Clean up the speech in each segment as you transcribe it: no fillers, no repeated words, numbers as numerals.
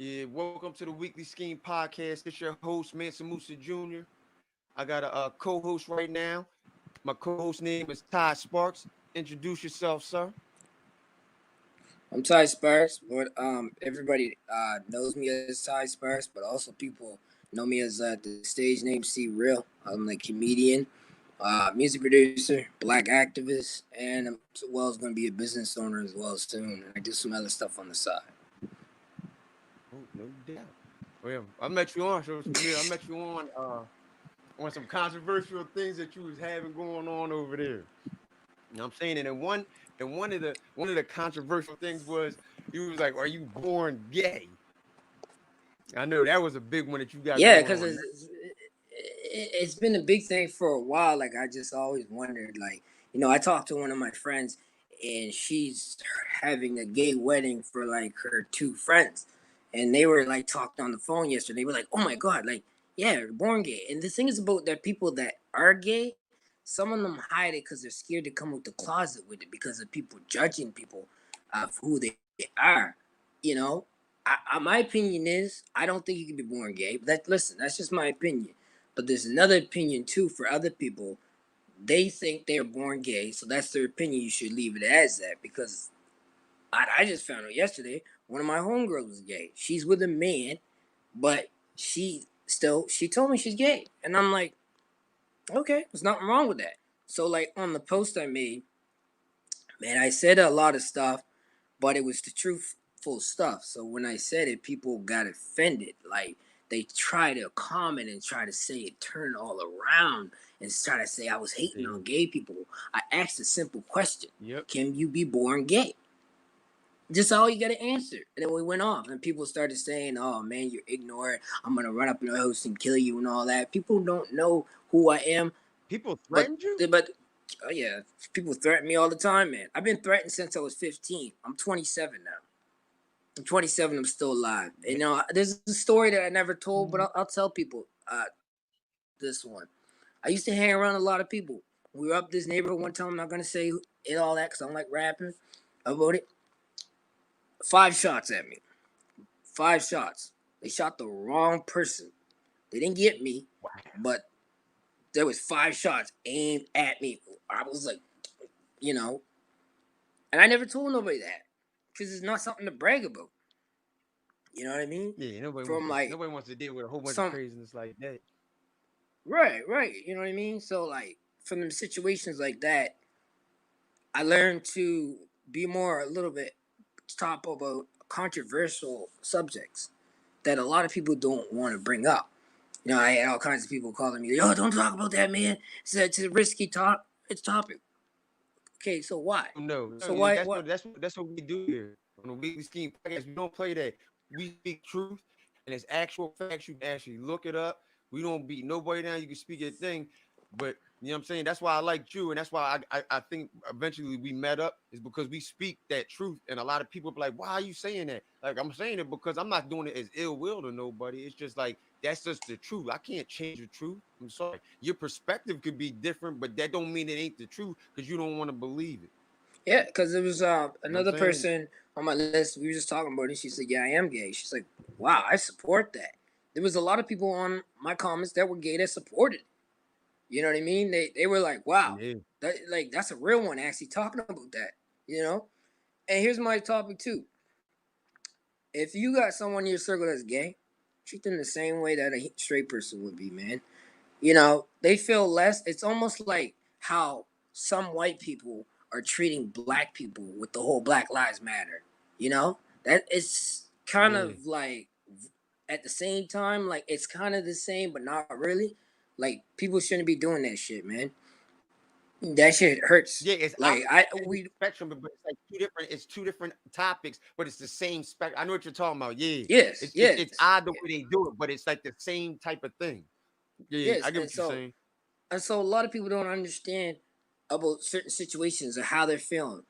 Yeah, welcome to the Weekly Scheme Podcast. It's your host, Mansa Musa Jr. I got a co-host right now. My co-host name is Ty Sparks. Introduce yourself, sir. I'm Ty Sparks, but everybody knows me as Ty Sparks, but also people know me as the stage name C Real. I'm a comedian, music producer, black activist, and I'm as well as going to be a business owner as well soon. And I do some other stuff on the side. Oh, no doubt. Well, yeah, I met you on social media. I met you on some controversial things that you was having going on over there. You know what I'm saying? And one of the controversial things was you was like, "Are you born gay?" I know that was a big one that you got Yeah, going because on. it's been a big thing for a while. Like I just always wondered, I talked to one of my friends, and she's having a gay wedding for like her two friends, and they were like talking on the phone yesterday. They were like, "Oh my god, like yeah, they're born gay." And the thing is about that people that are gay, some of them hide it because they're scared to come out the closet with it because of people judging people for who they are. You know, my opinion is I don't think you can be born gay. But listen, that's just my opinion. But there's another opinion too for other people. They think they're born gay, so that's their opinion. You should leave it as that because I just found out yesterday one of my homegirls was gay. She's with a man, but she told me she's gay, and I'm like, okay, there's nothing wrong with that. So like on the post I made, man, I said a lot of stuff, but it was the truthful stuff. So when I said it, people got offended. Like they try to comment and try to say it, turn all around and try to say I was hating Yeah. on gay people. I asked a simple question: Yep. can you be born gay? Just all you got to answer. And then we went off, and people started saying, "Oh man, you're ignorant. I'm gonna run up your house and kill you and all that." People don't know who I am, People but threatened you? but oh yeah, people threaten me all the time, man. I've been threatened since I was 15. I'm 27 now. I'm 27. I'm still alive. You know, there's a story that I never told, but I'll tell people this one. I used to hang around a lot of people. We were up this neighborhood one time. I'm not gonna say it all that because I don't like rapping about it. 5 shots at me. 5 shots. They shot the wrong person. They didn't get me, but there was 5 shots aimed at me. I was like, you know, and I never told nobody that because it's not something to brag about. You know what I mean? Yeah, From like nobody wants to deal with a whole bunch of some craziness like that. right. You know what I mean? So like from them situations like that, I learned to be more a little bit top about controversial subjects that a lot of people don't want to bring up. You know, I had all kinds of people calling me, "Yo, don't talk about that, man. It's a risky talk. It's topic." Okay, so why? No, So yeah, why? that's What? what we do here on the Weekly Scheme Podcast. We don't play that. We speak truth, and it's actual facts. You can actually look it up. We don't beat nobody down. You can speak your thing, but you know what I'm saying. That's why I like you, and that's why I think eventually we met up is because we speak that truth, and a lot of people be like, "Why are you saying that?" Like I'm saying it because I'm not doing it as ill will to nobody. It's just like that's just the truth. I can't change the truth. I'm sorry. Your perspective could be different, but that don't mean it ain't the truth because you don't want to believe it. Yeah, because there was You know what I'm another saying? person on my list. We were just talking about it. She said, "Yeah, I am gay." She's like, "Wow, I support that." There was a lot of people on my comments that were gay that supported. You know what I mean? They were like, "Wow, Yeah. that's a real one actually talking about that." You know. And here's my topic too. If you got someone in your circle that's gay, treat them the same way that a straight person would be, man. You know, they feel less. It's almost like how some white people are treating black people with the whole Black Lives Matter. You know, that it's kind Yeah. of like at the same time, like it's kind of the same, but not really. Like people shouldn't be doing that shit, man. That shit hurts. Yeah, it's Like opposite I ends of we the spectrum, but it's like two different topics, but it's the same spec. I know what you're talking about. Yeah. yes, It's yes, odd the way they do it, but it's like the same type of thing. Yeah, yes, I get what you're saying. and so a lot of people don't understand about certain situations or how they're feeling.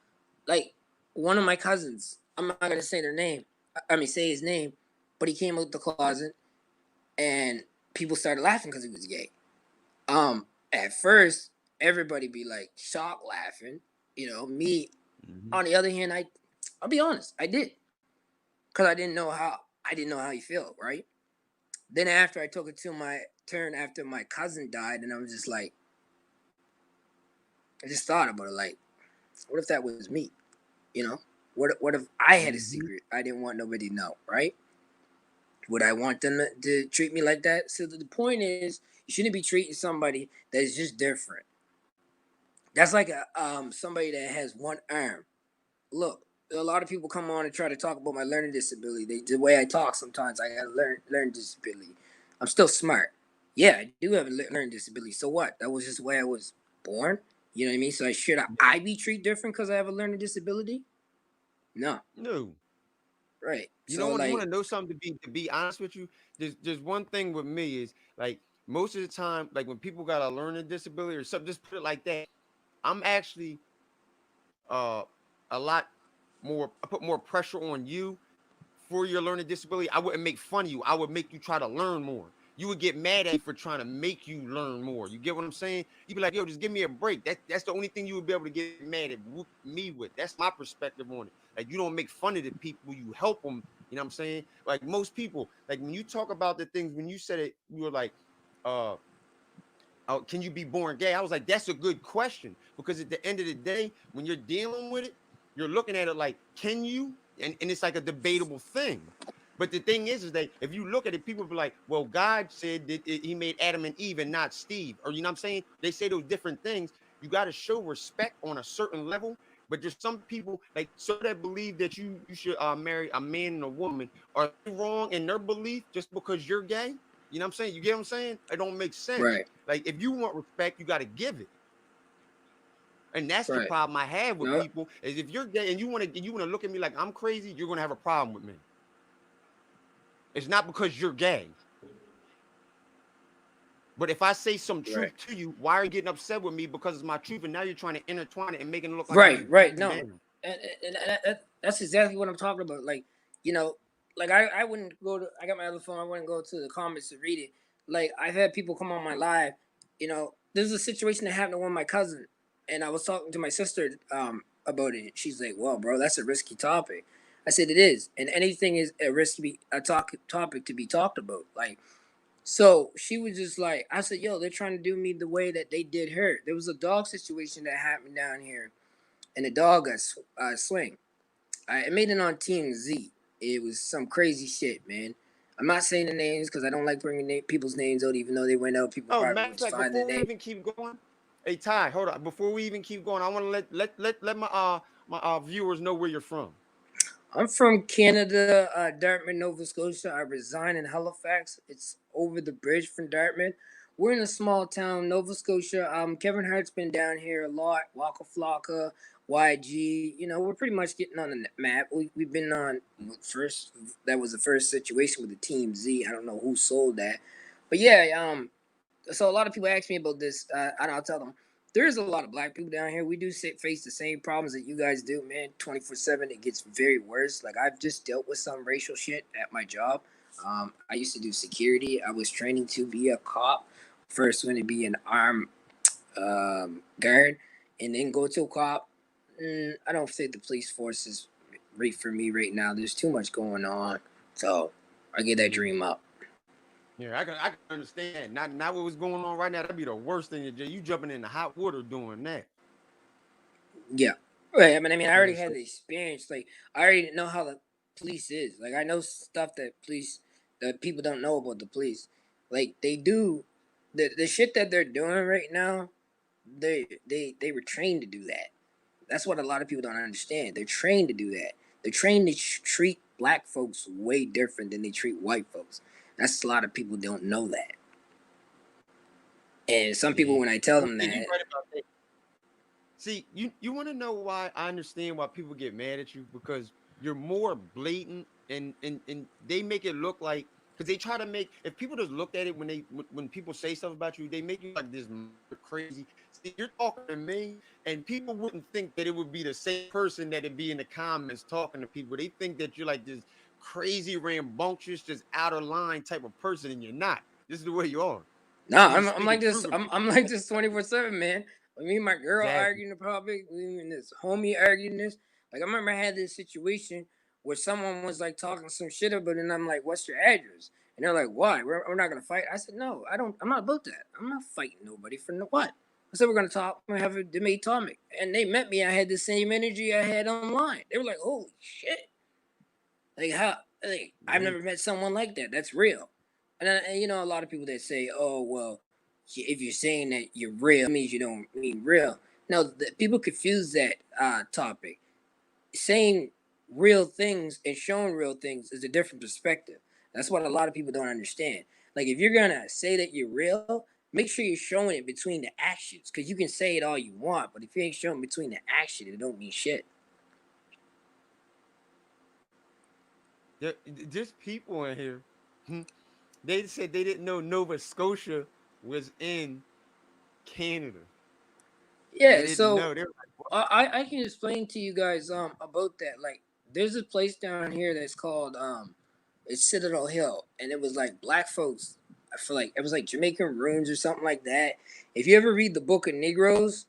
Like one of my cousins, I'm not gonna say their name. I mean, say his name, but he came out the closet, and people started laughing because he was gay. At first, everybody be like shocked, laughing. You know, me. Hmm. On the other hand, I'll be honest, I did because I didn't know how. I didn't know how he felt, right? Then after I took it to my turn after my cousin died, and I was just like, I just thought about it, like, what if that was me? You know, what if I had a Mm-hmm. secret I didn't want nobody to know, right? Would I want them to treat me like that? So the point is, you shouldn't be treating somebody that is just different. That's like a somebody that has one arm. Look, a lot of people come on and try to talk about my learning disability. The way I talk sometimes, I got a learning disability. I'm still smart. Yeah, I do have a learning disability. So what? That was just the way I was born. You know what I mean? So should Yeah. I be treated different because I have a learning disability? No. No. Right. You So know what? You want like, to know something? To be honest with you, there's one thing with me is like most of the time, like when people got a learning disability or something, just put it like that. I'm actually uh a lot more. I put more pressure on you for your learning disability. I wouldn't make fun of you. I would make you try to learn more. You would get mad at me for trying to make you learn more. You get what I'm saying? You'd be like, yo, just give me a break. That's the only thing you would be able to get mad at me with. That's my perspective on it. Like you don't make fun of the people, you help them. You know what I'm saying? Like most people, like when you talk about the things, when you said it, you were like, uh, oh, can you be born gay? I was like, that's a good question because at the end of the day, when you're dealing with it, you're looking at it like, can you? And it's like a debatable thing. But the thing is that if you look at it, people be like, well, God said that he made Adam and Eve and not Steve. Or, you know what I'm saying? They say those different things. You got to show respect on a certain level. But there's some people like so that believe that you should marry a man and a woman. Are they wrong in their belief just because you're gay? You know what I'm saying? You get what I'm saying? It don't make sense. right, Like if you want respect, you got to give it. And that's the right. problem I have with No, people is if you're gay and you want to look at me like I'm crazy, you're gonna have a problem with me. It's not because you're gay. But if I say some right. truth to you, why are you getting upset with me because it's my truth? And now you're trying to intertwine it and making it look like Right, I'm right. breaking No, down. that's exactly what I'm talking about. Like, you know, like I wouldn't go to. I got my other phone. I wouldn't go to the comments to read it. Like I've had people come on my live. You know, there's a situation that happened with my cousin, and I was talking to my sister about it. She's like, "Well, bro, that's a risky topic." I said, "It is, and anything is a risk to be a topic to be talked about." Like, so she was just like, I said, "Yo, they're trying to do me the way that they did her." There was a dog situation that happened down here and the dog got swing. I made it on Team Z. It was some crazy shit, man. I'm not saying the names because I don't like bringing people's names out, even though they went out. People Oh, probably matter would of just fact, find the before we name. even keep going, hey Ty, hold on. Before we even keep going, I want to let my viewers know where you're from. I'm from Canada, Dartmouth, Nova Scotia. I reside in Halifax. It's over the bridge from Dartmouth. We're in a small town, Nova Scotia. Kevin Hart's been down here a lot. Waka Flocka, YG. You know, we're pretty much getting on the map. We've been on first. That was the first situation with the Team Z. I don't know who sold that, but yeah. So a lot of people ask me about this, and I'll tell them there is a lot of black people down here. We do face the same problems that you guys do, man. 24/7, it gets very worse. Like I've just dealt with some racial shit at my job. I used to do security. I was training to be a cop. First, when to be an armed guard, and then go to a cop. I don't think the police force is right for me right now. There's too much going on, so I get that Yeah. dream up. Yeah, I can understand that. Not what was going on right now. That'd be the worst thing to do. You jumping in the hot water doing that. Yeah. Right. I Yeah. already So had the experience. Like, I already know how the police is. Like, I know stuff that people don't know about the police. Like, they do the shit that they're doing right now. They were trained to do that. That's what a lot of people don't understand. They're trained to do that. They're trained to treat black folks way different than they treat white folks. That's a lot of people don't know that. And some yeah, people, when I tell them yeah, you that, right about that. See, you want to know why I understand why people get mad at you because you're more blatant and they make it look like because they try to make if people just looked at it when people say stuff about you they make you like this crazy. See, you're talking to me and people wouldn't think that it would be the same person that'd be in the comments talking to people. They think that you're like this crazy rambunctious, just out of line type of person, and you're not. This is the way you are. no, You're just I'm speaking like this. truth. And I'm people like this 24/7, man. Me and my girl exactly. arguing the public. Me and this homie arguing this. Like I remember I had this situation. where someone was like talking some shit about it, and I'm like, "What's your address?" And they're like, "Why? We're not gonna fight." I said, "No, I don't. I'm not about that. I'm not fighting nobody for no what." I said, "We're gonna talk. We're gonna have a debate topic." And they met me. I had the same energy I had online. They were like, "Holy shit! Like how? Like I've Yeah. never met someone like that. That's real." And you know, a lot of people that say, "Oh well, if you're saying that you're real, it means you don't mean real." No, people confuse that topic. Saying real things and showing real things is a different perspective. That's what a lot of people don't understand. Like if you're gonna say that you're real, make sure you're showing it between the actions. Cause you can say it all you want, but if you ain't showing between the action, it don't mean shit. There's people in here. hmm, They said they didn't know Nova Scotia was in Canada. They Yeah, didn't so know. They were like, what? I can explain to you guys about that. Like there's a place down here that's called it's Citadel Hill, and it was like black folks. I feel like it was like Jamaican ruins or something like that. If you ever read the Book of Negroes,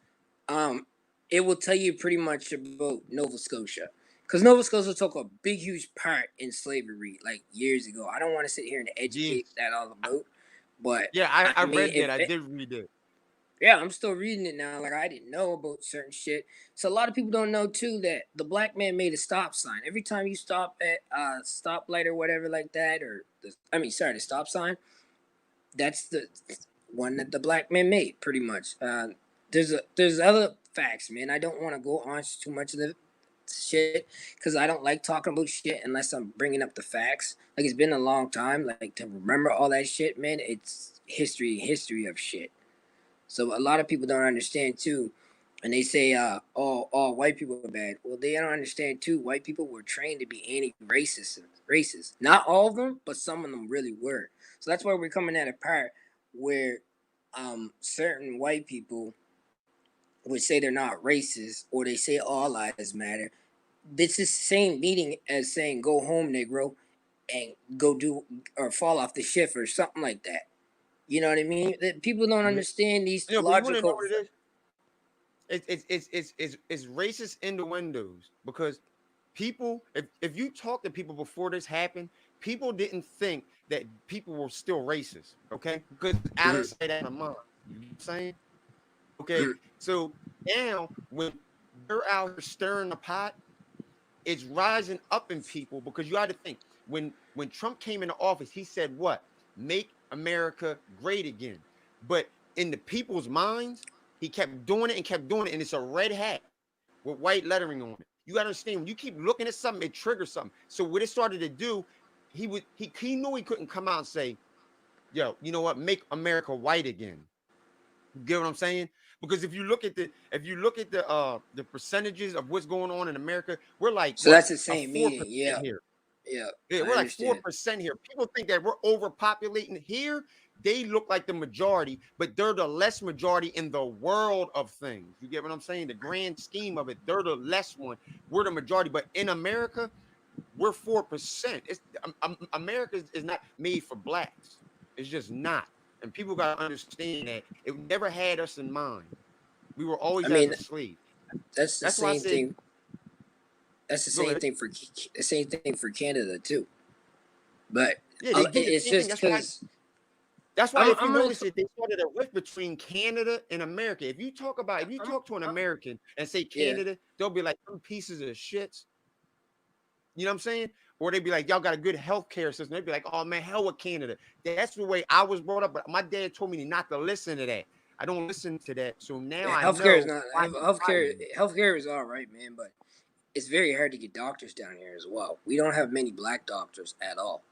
um, it will tell you pretty much about Nova Scotia. Because Nova Scotia took a big, huge part in slavery like years ago. I don't want to sit here and educate Yes. that all I- about, but Yeah, I I mean, read that. I did read that. yeah, I'm still reading it now. Like I didn't know about certain shit. So a lot of people don't know too that the black man made a stop sign. Every time you stop at a stoplight or whatever like that, or the stop sign. That's the one that the black man made, pretty much. There's other facts, man. I don't want to go on too much of the shit because I don't like talking about shit unless I'm bringing up the facts. Like it's been a long time. Like to remember all that shit, man. It's history of shit. So a lot of people don't understand too, and they say, all white people are bad. Well, they don't understand too. White people were trained to be racist. Not all of them, but some of them really were. So that's why we're coming at a part where, certain white people would say they're not racist, or they say all lives matter. This is the same meaning as saying "go home, Negro," and go do or fall off the shift or something like that. You know what I mean? That people don't Yeah. understand these But you want to know logical. what it is? It's racist innuendos because people, if you talk to people before this happened, people didn't think that people were still racist. Okay, because out of Mhm, sight, out of mind. You get what I'm saying? Okay, mhm. so now when they're out here stirring the pot, it's rising up in people because you got to think when Trump came into office, he said what? Make America great again. But in the people's minds, he kept doing it and kept doing it, and it's a red hat with white lettering on it. You got to understand when you keep looking at something, it triggers something. So what it started to do, he knew he couldn't come out and say, "Yo, you know what? Make America white again." You get what I'm saying? Because if you look at the percentages of what's going on in America, we're like So what that's the a same four meaning. percent Yeah, here. yeah, Yeah, I we're like four understand. percent here. People think that we're overpopulating here. They look like the majority, but they're the less majority in the world of things. You get what I'm saying? The grand scheme of it, they're the less one. We're the majority, but in America, we're 4%. It's America is not made for blacks. It's just not. And people got to understand that it never had us in mind. We were I always as mean, a slave. that's the That's why I same said, thing. That's the go same ahead. thing for the same thing for Canada too. But Yeah, they did the it's same thing. just because That's why if you I'm gonna. notice it, they started a rift between Canada and America. If you I'm, talk to an I'm, American and say yeah. Canada, they'll be like some pieces of shits. You know what I'm saying? Or they'd be like, y'all got a good healthcare system. They'd be like, oh man, hell with Canada. That's the way I was brought up. But my dad told me not to listen to that. I don't listen to that. So now Yeah, I healthcare is know not why he's healthcare. fighting. Healthcare is all right, man, but it's very hard to get doctors down here as well. We don't have many black doctors at all.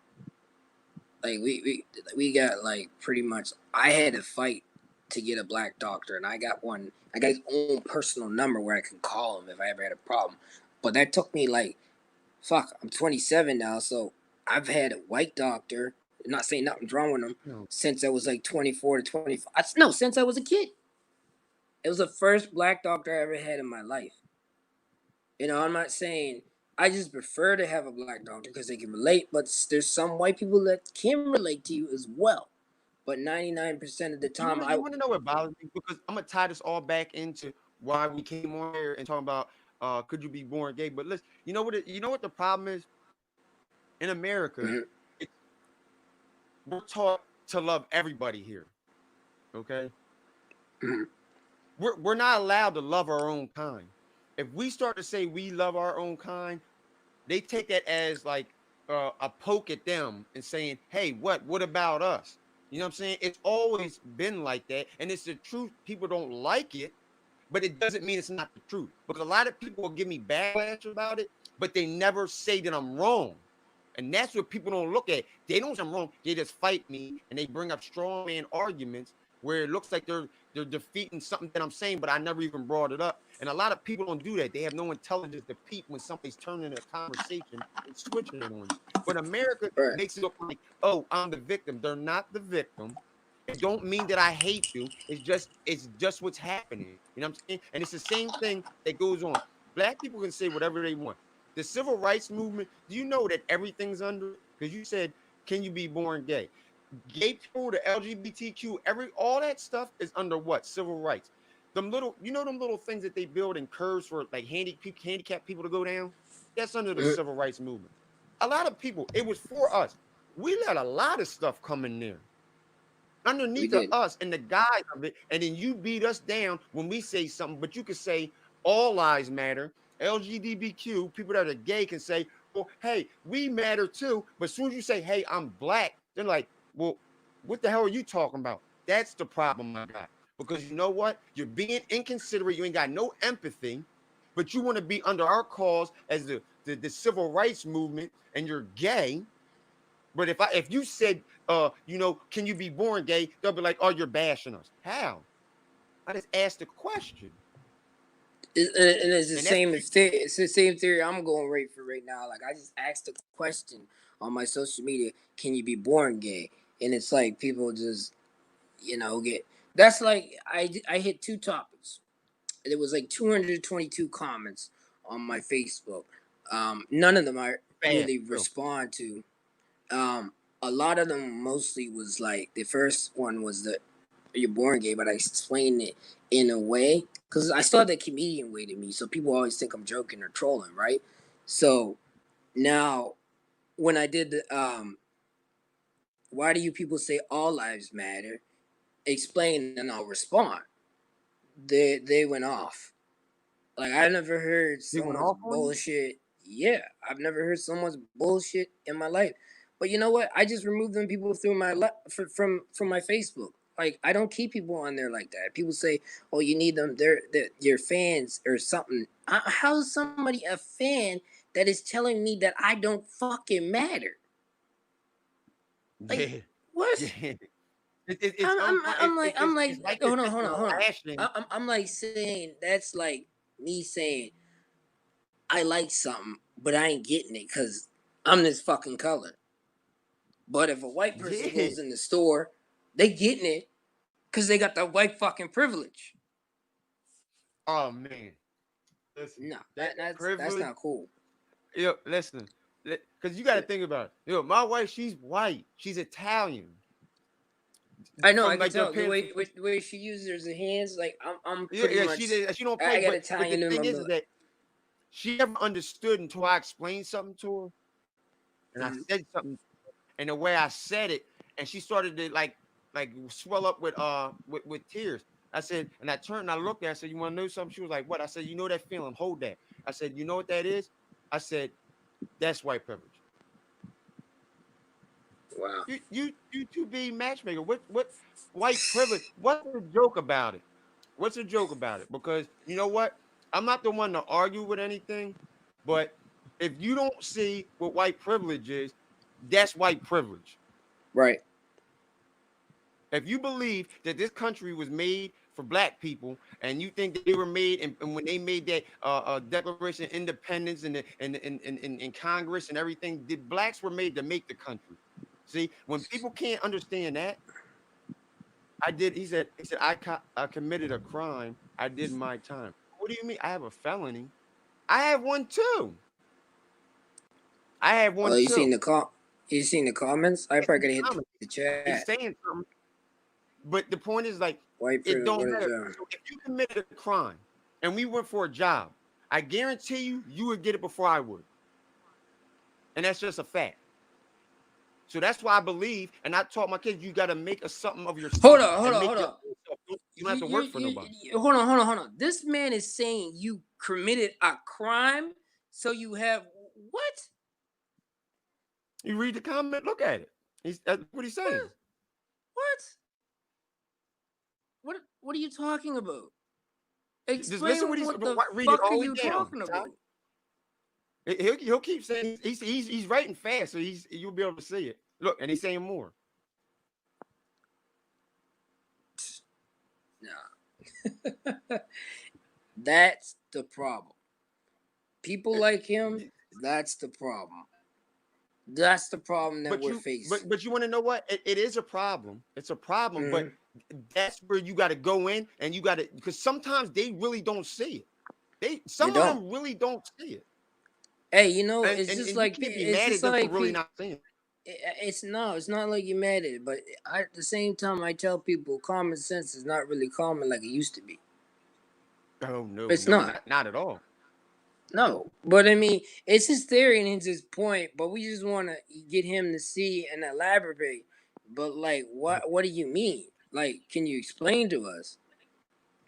Like we got like pretty much. I had to fight to get a black doctor, and I got one. I got his own personal number where I can call him if I ever had a problem. But that took me like fuck. I'm 27 now, so I've had a white doctor. I'm not saying nothing's wrong with him No. since I was like 24 to 25. No, since I was a kid. It was the first black doctor I ever had in my life. You know, I'm not saying I just prefer to have a black doctor because they can relate, but there's some white people that can relate to you as well. But 99% of the You time, want to you want to know what bothers me? Because I'm gonna tie this all back into why we came on here and talking about could you be born gay? But listen, you know what the problem is in America? Mhm. It's, we're taught to love everybody here. Okay, Mhm. we're not allowed to love our own kind. If we start to say we love our own kind, they take that as like a poke at them and saying, "Hey, what about us?" You know what I'm saying? It's always been like that, and it's the truth. People don't like it, but it doesn't mean it's not the truth. Because a lot of people will give me backlash about it, but they never say that I'm wrong. And that's what people don't look at. They don't say I'm wrong. They just fight me and they bring up strong man arguments where it looks like they're defeating something that I'm saying, but I never even brought it up. And a lot of people don't do that. They have no intelligence to peep when somebody's turning a conversation and switching it on you. But America Right. makes it look like, oh, I'm the victim. They're not the victim. It don't mean that I hate you. It's just what's happening. You know what I'm saying? And it's the same thing that goes on. Black people can say whatever they want. The civil rights movement, do you know that everything's under it? Because you said, can you be born gay? Gay people, the LGBTQ, all that stuff is under what? Civil rights. Them little things that they build in curves for like handicapped people to go down? That's under the Mhm. civil rights movement. A lot of people, it was for us. We let a lot of stuff come in there We underneath of did. us in the guise of it, and then you beat us down when we say something. But you can say all lives matter. LGBTQ people that are gay can say, "Well, hey, we matter too." But as soon as you say, "Hey, I'm black," they're like, "Well, what the hell are you talking about?" That's the problem I got. Because you know what? You're being inconsiderate. You ain't got no empathy, but you want to be under our cause as the civil rights movement, and you're gay. But if you said, can you be born gay? They'll be like, oh, you're bashing us. How? I just asked a question, And it's the and that's same as it's the same theory I'm going right for right now. Like I just asked a question on my social media, can you be born gay? And it's like people just get that's like I hit two topics. There was like 222 comments on my Facebook. None of them I fast really too. respond to. Um, a lot of them mostly was like the first one was the you're born gay, but I explained it in a way because I still have that comedian way to me, so people always think I'm joking or trolling, right? So now when I did the why do you people say all lives matter? Explain and I'll respond. They went off. Like I never heard He went someone's off on you. bullshit. Yeah, I've never heard someone's bullshit in my life. But you know what? I just removed them people through from my Facebook. Like I don't keep people on there like that. People say, "Oh, you need them. They're your fans or something." How's somebody a fan that is telling me that I don't fucking matter? Like Yeah, what? yeah. It's I'm like, it's like you're hold on, taking a lashing. I'm like saying that's like me saying I like something, but I ain't getting it because I'm this fucking color. But if a white person Yeah. goes in the store, they getting it because they got the white fucking privilege. Oh man, listen, No, that that's privilege. not cool. Listen, because you got to think about it. My wife, she's white. She's Italian. I know, I From could like their tell the parents. way the way she uses her hands. Like I'm Yeah, pretty yeah. much. She don't play. I got But the Italian in my thing is blood. that she never understood until I explained something to her, and I Mhm. said something, and the way I said it, and she started to like swell up with tears. I said, and I turned and I looked at her. I said, "You want to know something?" She was like, "What?" I said, "You know that feeling? Hold that." I said, "You know what that is?" I said, "That's white privilege." Wow. You two be matchmaker. What white privilege? What's the joke about it? What's the joke about it? Because you know what? I'm not the one to argue with anything, but if you don't see what white privilege is, that's white privilege. Right. If you believe that this country was made for black people, and you think that they were made, and when they made that Declaration of Independence and Congress and everything, the blacks were made to make the country. See, when people can't understand that, I did. He said I committed a crime. I did my time. What do you mean? I have a felony. I have one too. I have Oh, one too. you seen the comments? I It's probably in the gotta hit comments. the He's chat. saying something, but the point is like White it privilege. don't What is matter. that? So if you committed a crime and we went for a job, I guarantee you would get it before I would. And that's just a fact. So that's why I believe, and I taught my kids, you got to make a something of Hold yourself on, hold and on, make hold your on. own stuff. You don't have to work for nobody. Hold on, hold on, hold on. This man is saying you committed a crime, so you have what? You read the comment, look at it. That's what he's saying. What? What? What are you talking about? Just listen what Explain he's what the read it fuck are all the way you down. talking about? He'll keep saying he's writing fast, so you'll be able to see it. Look, and he's saying more. Nah. That's the problem. People like him, that's the problem. That's the problem that But we're you facing. but you want to know what? It is a problem. It's a problem, but Mhm. that's where you got to go in and you got to, because sometimes they really don't see it. They Some of don't. them really don't see it. Hey, you know, And it's and, just and you like can't be it's mad just at them for like really not seeing it. it's no, it's not like you're mad at it, but at the same time, I tell people common sense is not really common like it used to be. Oh no, It's no, not. not at all. No, but I mean, it's his theory and it's his point. But we just want to get him to see and elaborate. But like, what do you mean? Like, can you explain to us?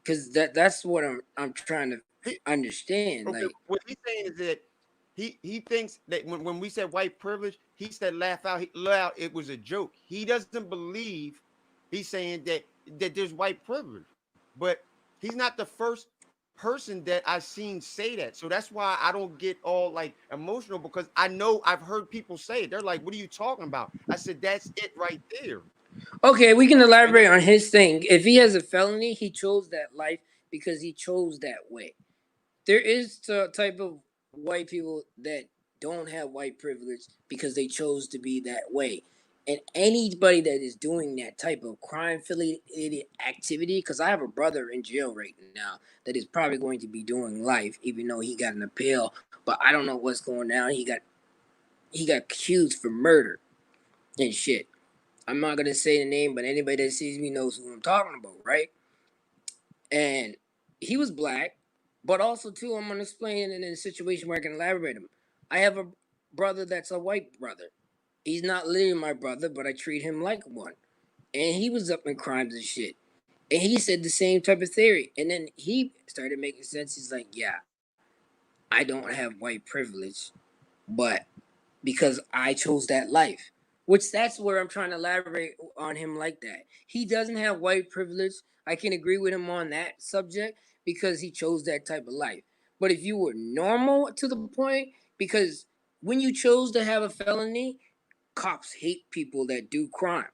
Because that's what I'm trying to He, understand. okay, Like, what he's saying is that he thinks that when we said white privilege, he said laugh out loud. It was a joke. He doesn't believe. He's saying that there's white privilege, but he's not the first person that I've seen say that. So that's why I don't get all like emotional, because I know I've heard people say it. They're like, "What are you talking about?" I said, "That's it right there." okay, we can And elaborate on his thing. If he has a felony, he chose that life because he chose that way. There is a type of white people that don't have white privilege because they chose to be that way. And anybody that is doing that type of crime affiliated activity, because I have a brother in jail right now that is probably going to be doing life, even though he got an appeal. But I don't know what's going on. He got accused for murder and shit. I'm not gonna say the name, but anybody that sees me knows who I'm talking about, right? And he was black, but also too, I'm gonna explain it in a situation where I can elaborate him. I have a brother that's a white brother. He's not literally my brother, but I treat him like one. And he was up in crimes and shit. And he said the same type of theory. And then he started making sense. He's like, yeah, I don't have white privilege, but because I chose that life. Which that's where I'm trying to elaborate on him like that. He doesn't have white privilege. I can agree with him on that subject because he chose that type of life. But if you were normal to the point, because when you chose to have a felony, cops hate people that do crime.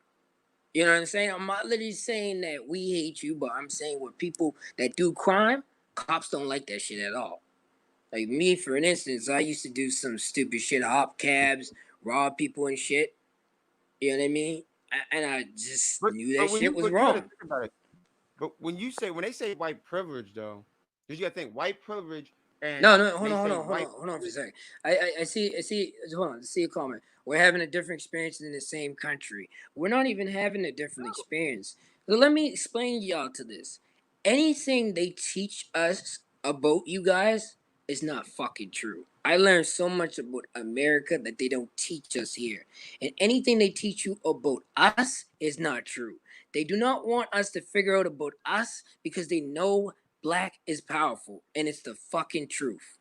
You know what I'm saying? I'm not literally saying that we hate you, but I'm saying with people that do crime, cops don't like that shit at all. Like me, for an instance, I used to do some stupid shit, hop cabs, rob people and shit. You know what I mean? And I just knew that but when shit you was but you got to wrong. think about it. But when they say white privilege though, because you got to think white privilege and No, no, hold they on, hold say on, hold white on, hold on for a privilege. second. I see. Hold on, I see a comment. We're having a different experience in the same country. We're not even having a different experience. So let me explain y'all to this. Anything they teach us about you guys is not fucking true. I learned so much about America that they don't teach us here. And anything they teach you about us is not true. They do not want us to figure out about us because they know black is powerful, and it's the fucking truth.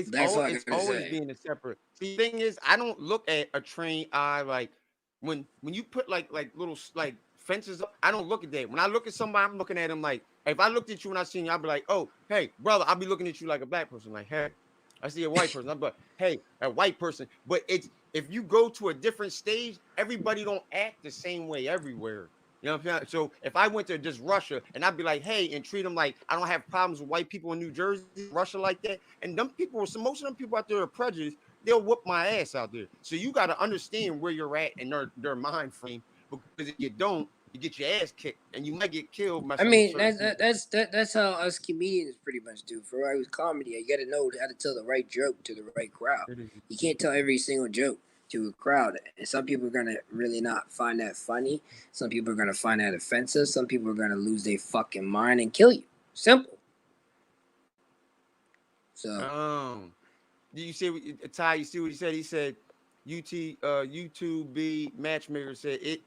That's all I It's gotta always say. being a separate. See, thing is, I don't look at a trained eye like when you put like little like fences up. I don't look at that. When I look at somebody, I'm looking at them like, if I looked at you and I seen you, I'd be like, oh, hey, brother, I'll be looking at you like a black person. Like, hey, I see a white person. I'm like, hey, a white person. But it's, if you go to a different stage, everybody don't act the same way everywhere. You know what I'm saying? So if I went to just Russia and I'd be like, hey, and treat them like I don't have problems with white people in New Jersey, Russia like that, and them people, so most of them people out there are prejudiced, they'll whoop my ass out there. So you got to understand where you're at and their mind frame, because if you don't, you get your ass kicked and you might get killed I messing with mean, certain people. that's how us comedians pretty much do. For right with comedy, you got to know how to tell the right joke to the right crowd. It is. You can't tell every single joke to a crowd, and some people are gonna really not find that funny. Some people are gonna find that offensive. Some people are gonna lose their fucking mind and kill you. Simple. So Do you see Ty? You see what he said? He said, YouTube matchmaker said it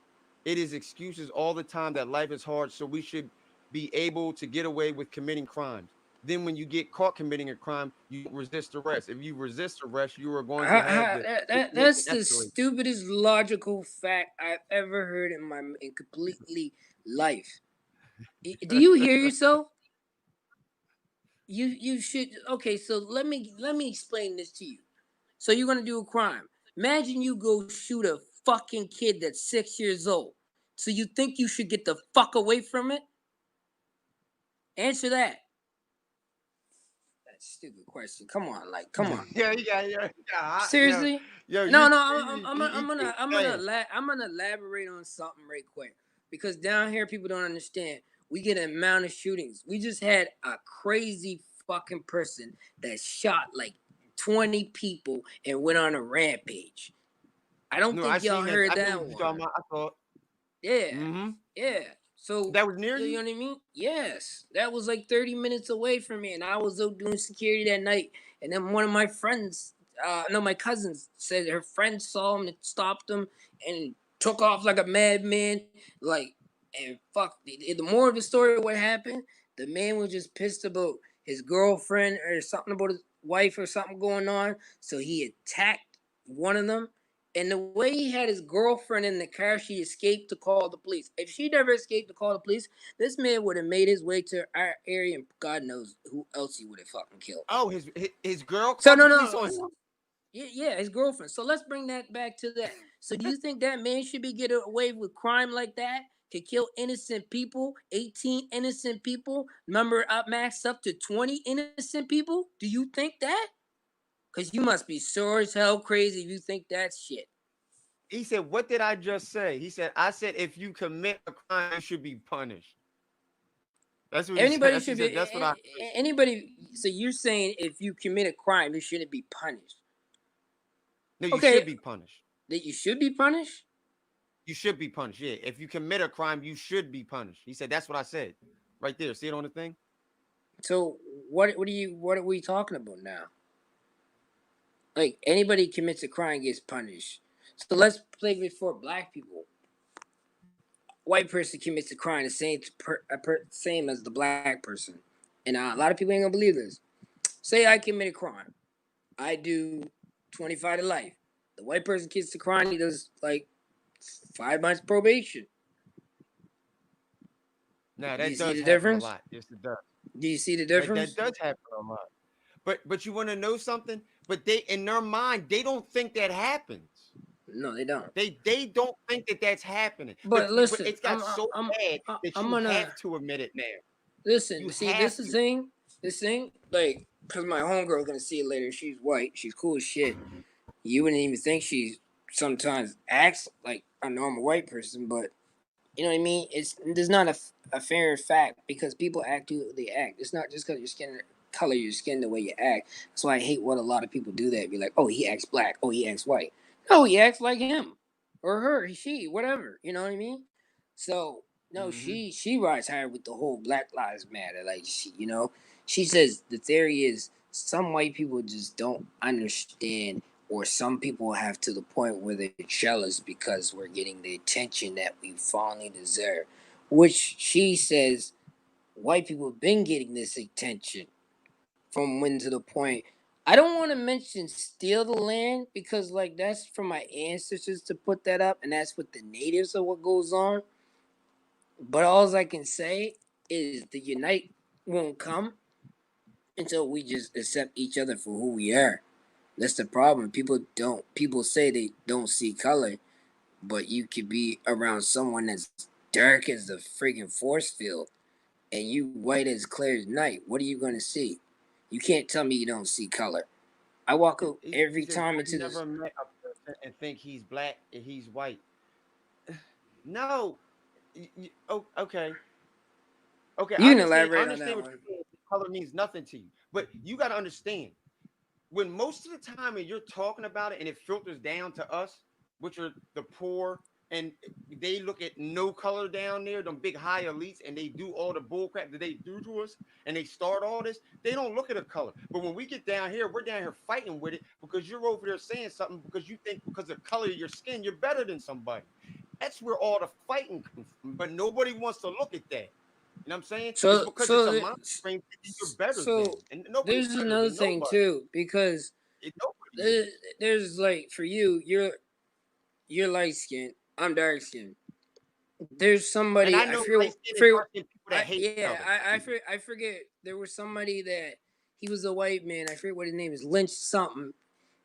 is excuses all the time that life is hard, so we should be able to get away with committing crimes. Then when you get caught committing a crime, you resist arrest. If you resist arrest, you are going to have the situation that's the escalate. stupidest logical fact I've ever heard in my in completely life. Do you hear yourself? You should. Okay, so let me explain this to you. So you're gonna do a crime. Imagine you go shoot a fucking kid that's 6 years old. So you think you should get the fuck away from it? Answer that. That's a stupid question. Come on, like, come on. Yeah, yo, Seriously? yo, No, you no. see, I'm gonna elaborate on something right quick because down here people don't understand. We get an amount of shootings. We just had a crazy fucking person that shot like 20 people and went on a rampage. I don't No, I think y'all seen that. heard I know that what you're one. talking about. I thought, Yeah, mm-hmm. yeah. So That was near you you. know what I mean? Yes, that was like 30 minutes away from me, and I was out doing security that night. And then one of my friends, no, my cousins said her friend saw him and stopped him and took off like a madman. Like, and fuck, the more of the story, what happened? The man was just pissed about his girlfriend or something about his wife or something going on, so he attacked one of them. And the way he had his girlfriend in the car, she escaped to call the police. If she never escaped to call the police, this man would have made his way to our area and God knows who else he would have fucking killed. Oh, his girl So called the no, police no, on him. yeah, his girlfriend. So let's bring that back to that. So do you think that man should be getting away with crime like that? Could kill innocent people, 18 innocent people, number up max up to 20 innocent people? Do you think that? Cause you must be sore as hell crazy if you think that's shit. He said, "What did I just say?" He said, "I said if you commit a crime, you should be punished." That's what he said. Anybody That's what he should said. That's what I be heard. anybody. So you're saying if you commit a crime, you shouldn't be punished? No, you Okay, should be punished. that you should be punished. You should be punished. Yeah, if you commit a crime, you should be punished. He said, "That's what I said." Right there. See it on the thing. So what are we talking about now? Like anybody commits a crime gets punished. So let's play before black people. White person commits a crime the same as the black person, and a lot of people ain't gonna believe this. Say I commit a crime, I do 25 to life. The white person commits the crime, he does like 5 months probation. Now Do you that see does the happen a difference? lot. Yes, it does. Do you see the That difference? does happen a lot. But you want to know something? But they in their mind they don't think that happens. No, they don't. They don't think that that's happening. But But listen, it's got so bad that I'm you gonna have to admit it now. listen. You See, have this is to. thing. This thing, like, cause my homegirl's gonna see it later. She's white. She's cool as shit. You wouldn't even think she sometimes acts like a normal white person, but you know what I mean. There's not a fair fact because people act who they act. It's not just because your skin color, your skin, the way you act. That's why I hate what a lot of people do. That be like, oh, he acts black. Oh, he acts white. No, he acts like him or her, she, whatever. You know what I mean? So no, Mm-hmm. she rides hard with the whole Black Lives Matter. Like she says the theory is some white people just don't understand, or some people have to the point where they're jealous because we're getting the attention that we finally deserve. Which she says white people have been getting this attention from when to the point. I don't want to mention steal the land because like that's for my ancestors to put that up, and that's with the natives of what goes on. But all I can say is the unite won't come until we just accept each other for who we are. That's the problem. People say they don't see color, but you could be around someone that's dark as the freaking force field and you white as clear as night. What are you gonna see? You can't tell me you don't see color. I walk out He every says, time "I've into this. never met a person and think he's black and he's white." No. Oh, okay. Okay, I You can understand. I elaborate on understand that what one. you're saying. Color means nothing to you, but you got to understand when most of the time when you're talking about it and it filters down to us, which are the poor, and they look at no color down there, them big high elites, and they do all the bull crap that they do to us, and they start all this. They don't look at a color. But when we get down here, we're down here fighting with it because you're over there saying something because you think because of the color of your skin, you're better than somebody. That's where all the fighting comes from. But nobody wants to look at that. You know what I'm saying? It's So because it's a so mind frame thinking you're better so than, and nobody's there's better another than thing nobody. too, because Nobody is. there's like for you, you're light skinned, I'm dark skinned. There's And I somebody know light skinned and forget dark skinned people that hate each other. I forget there was somebody that he was a white man. I forget what his name is. Lynch something.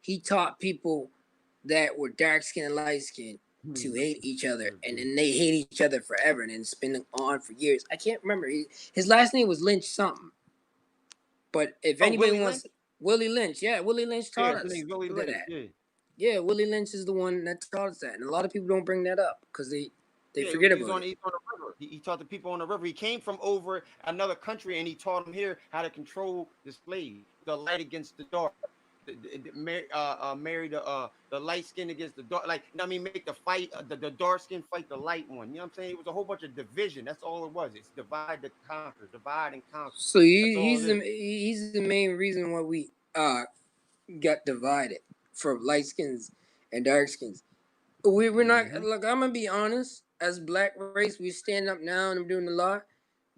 He taught people that were dark skinned and light skinned to hate each other, and then they hate each other forever, and then it's been on for years. I can't remember. His last name was Lynch something. But if Oh, anybody Willie Lynch? wants Willie Lynch, yeah, Willie Lynch Yeah, taught his us name's Willie Lynch. that. Yeah. Yeah, Willie Lynch is the one that taught us that, and a lot of people don't bring that up because they Yeah, forget he's about on it. he's on the river. He taught the people on the river. He came from over another country and he taught them here how to control the slaves, the light against the dark. Marry the light skin against the dark, like, you know what I mean, make the fight, the dark skin fight the light one. You know what I'm saying? It was a whole bunch of division. That's all it was. It's divide to conquer, divide and conquer. So That's all it is. he's the main reason why we got divided from light skins and dark skins. We're not, Mm-hmm. look, I'm gonna be honest. As black race, we stand up now and I'm doing a lot,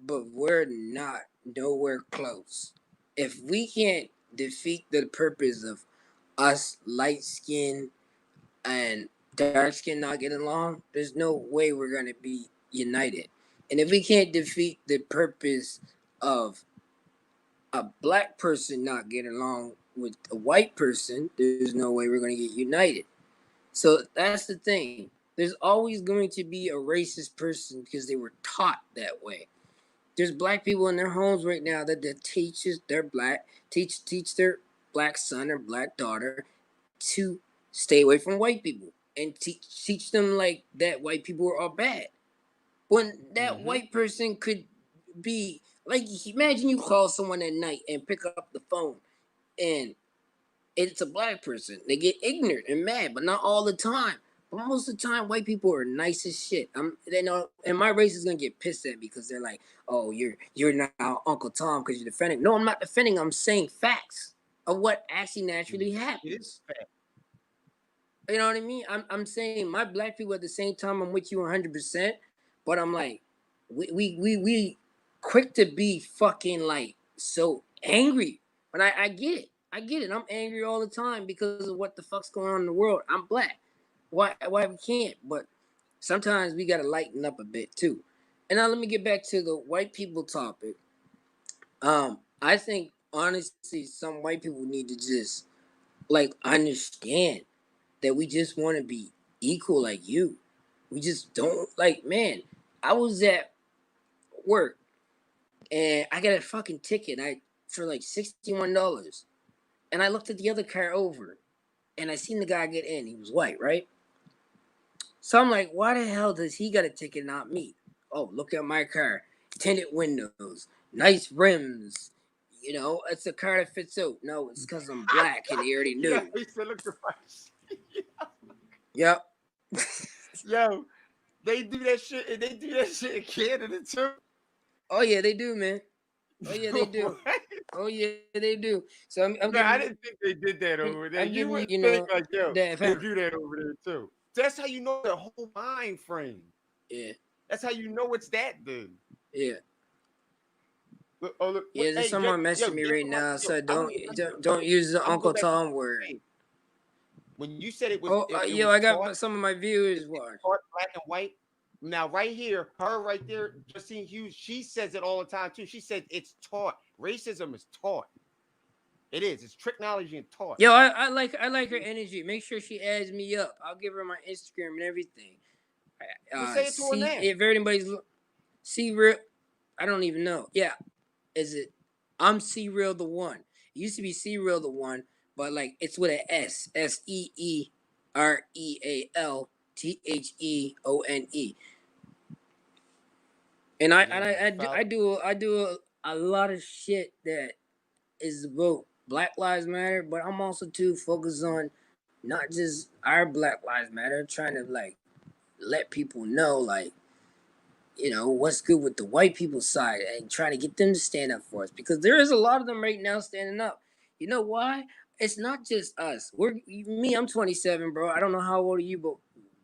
but we're not nowhere close. If we can't defeat the purpose of us light skin and dark skin not getting along, there's no way we're gonna be united. And if we can't defeat the purpose of a black person not getting along with a white person, there's no way we're gonna get united. So that's the thing. There's always going to be a racist person because they were taught that way. There's black people in their homes right now that teaches their black teach their black son or black daughter to stay away from white people and teach them like that white people are all bad. When that Mm-hmm. white person could be like, imagine you call someone at night and pick up the phone and it's a black person. They get ignorant and mad, but not all the time. But most of the time, white people are nice as shit. They know, and my race is gonna get pissed at because they're like, "Oh, you're now Uncle Tom because you're defending." No, I'm not defending. I'm saying facts of what actually naturally It is happens. fact. You know what I mean? I'm saying my black people at the same time. I'm with you 100%, but I'm like, we quick to be fucking like so angry. But I get it. I get it. I'm angry all the time because of what the fuck's going on in the world. I'm black. Why we can't? But sometimes we gotta lighten up a bit too. And now let me get back to the white people topic. I think honestly, some white people need to just like understand that we just want to be equal like you. We just don't like, man. I was at work and I got a fucking ticket for like $61. And I looked at the other car over and I seen the guy get in. He was white, right? So I'm like, why the hell does he got a ticket, not me? Oh, look at my car. Tinted windows, nice rims. You know, it's a car that fits out. No, it's because I'm black and he already Yeah, knew. he said, look at my Yep. yo, they do that shit, and they do that shit in Canada too. Oh, yeah, they do, man. Oh, yeah, they do. Oh yeah, they do. So I'm No, giving I you, didn't think they did that over there. I'm You giving you, would you think know, like, yo, that they do that over there too. That's how you know the whole mind frame. yeah, That's how you know it's that dude. yeah, Look, oh look, yeah. There's hey, someone yo, messaging me give right me my, now. yo, So I want to go back to don't use the I'm gonna go Uncle back to Tom what you word. said. When you said it was, Oh, it yo, was I taught, got some of my viewers it's watch. taught black and white. Now, right here, her right there, Justine Hughes, she says it all the time too. She said it's taught. Racism is taught. It is. It's technology and taught. Yo, I like her energy. Make sure she adds me up. I'll give her my Instagram and everything. Well, say it to her See now. if anybody's see real. I don't even know. Yeah, is it? I'm C Real the one. It used to be C Real the one, but like it's with an S. SEEREALTHEONE. And Yeah, follow. I do a lot of shit that is about Black Lives Matter, but I'm also too focused on not just our Black Lives Matter, trying to like let people know, like, what's good with the white people's side and try to get them to stand up for us because there is a lot of them right now standing up. You know why? It's not just us. I'm 27, bro. I don't know how old are you,